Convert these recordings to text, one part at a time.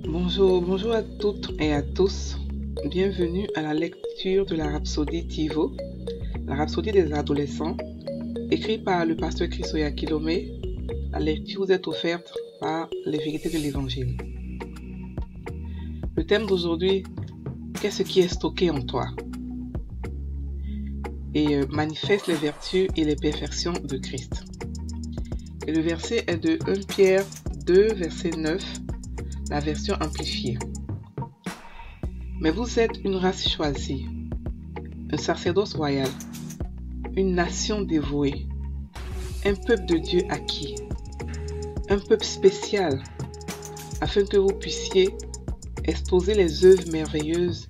Bonjour à toutes et à tous. Bienvenue à la lecture de la Rhapsodie Tivo, la Rhapsodie des adolescents, écrite par le pasteur Chrisoya Kilome. La lecture vous est offerte par les vérités de l'Évangile. Le thème d'aujourd'hui, qu'est-ce qui est stocké en toi? Et manifeste les vertus et les perfections de Christ. Et le verset est de 1 Pierre 2, verset 9, la version amplifiée. Mais vous êtes une race choisie, un sacerdoce royal, une nation dévouée, un peuple de Dieu acquis, un peuple spécial, afin que vous puissiez exposer les œuvres merveilleuses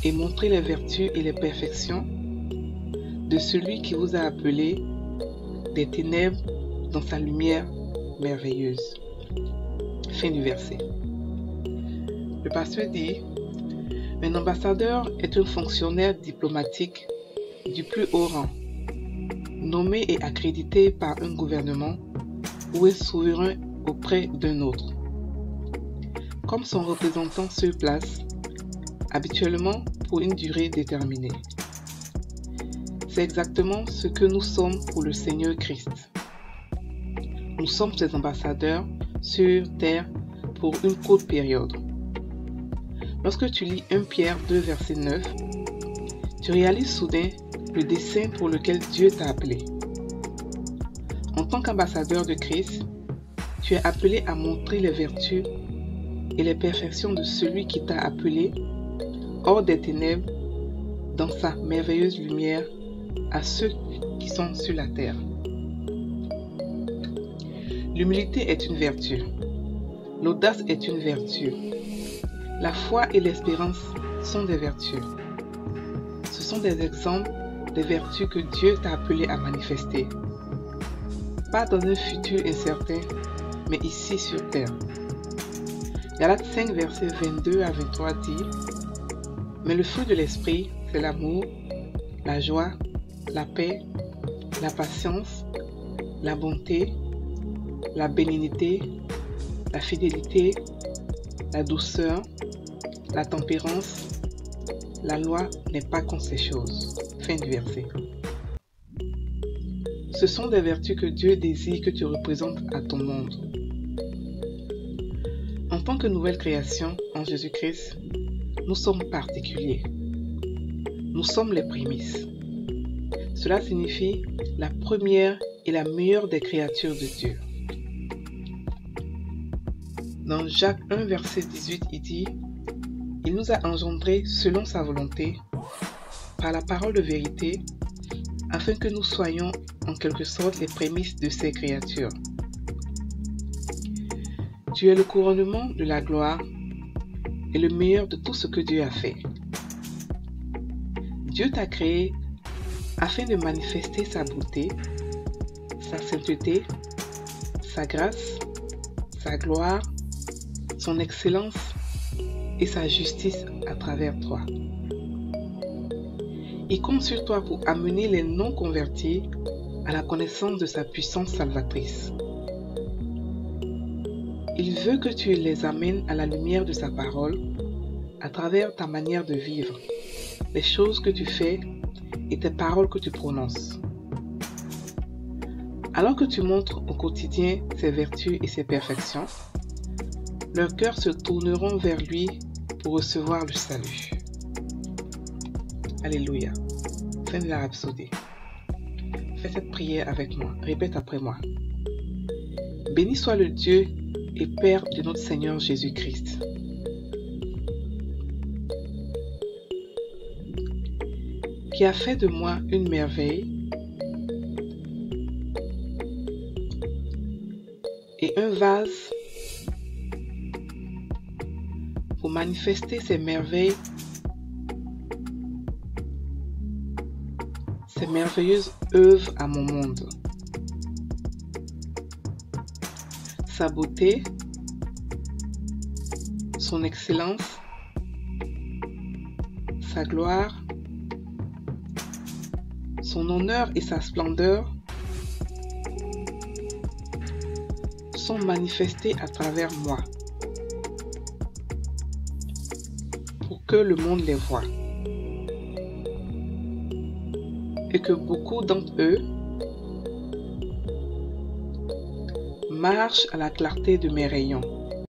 et montrer les vertus et les perfections de celui qui vous a appelé des ténèbres dans sa lumière merveilleuse. Fin du verset. Le pasteur dit: un ambassadeur est un fonctionnaire diplomatique du plus haut rang, nommé et accrédité par un gouvernement ou un souverain auprès d'un autre. Comme son représentant sur place, habituellement pour une durée déterminée. C'est exactement ce que nous sommes pour le Seigneur Christ. Nous sommes ses ambassadeurs sur terre pour une courte période. Lorsque tu lis 1 Pierre 2, verset 9, tu réalises soudain le dessein pour lequel Dieu t'a appelé. En tant qu'ambassadeur de Christ, tu es appelé à montrer les vertus et les perfections de celui qui t'a appelé hors des ténèbres dans sa merveilleuse lumière à ceux qui sont sur la terre. L'humilité est une vertu. L'audace est une vertu. La foi et l'espérance sont des vertus. Ce sont des exemples des vertus que Dieu t'a appelé à manifester. Pas dans un futur incertain, mais ici sur terre. Galates 5, versets 22 à 23 dit: mais le fruit de l'esprit, c'est l'amour, la joie, la paix, la patience, la bonté, la bénignité, la fidélité, la douceur, la tempérance. La loi n'est pas contre ces choses. Fin du verset. Ce sont des vertus que Dieu désire que tu représentes à ton monde. En tant que nouvelle création en Jésus-Christ, nous sommes particuliers. Nous sommes les prémices. Cela signifie la première et la meilleure des créatures de Dieu. Dans Jacques 1, verset 18, il dit: il nous a engendrés selon sa volonté, par la parole de vérité, afin que nous soyons en quelque sorte les prémices de ces créatures. Tu es le couronnement de la gloire et le meilleur de tout ce que Dieu a fait. Dieu t'a créé afin de manifester sa beauté, sa sainteté, sa grâce, sa gloire, son excellence et sa justice à travers toi. Il compte sur toi pour amener les non-convertis à la connaissance de sa puissance salvatrice. Il veut que tu les amènes à la lumière de sa parole à travers ta manière de vivre, les choses que tu fais et tes paroles que tu prononces. Alors que tu montres au quotidien ses vertus et ses perfections, leurs cœurs se tourneront vers lui pour recevoir le salut. Alléluia. Fin de la Rhapsodie. Fais cette prière avec moi. Répète après moi. Béni soit le Dieu et Père de notre Seigneur Jésus-Christ, qui a fait de moi une merveille et un vase pour manifester ses merveilles, ses merveilleuses œuvres à mon monde. Sa beauté, son excellence, sa gloire, son honneur et sa splendeur sont manifestés à travers moi pour que le monde les voie et que beaucoup d'entre eux marchent à la clarté de mes rayons.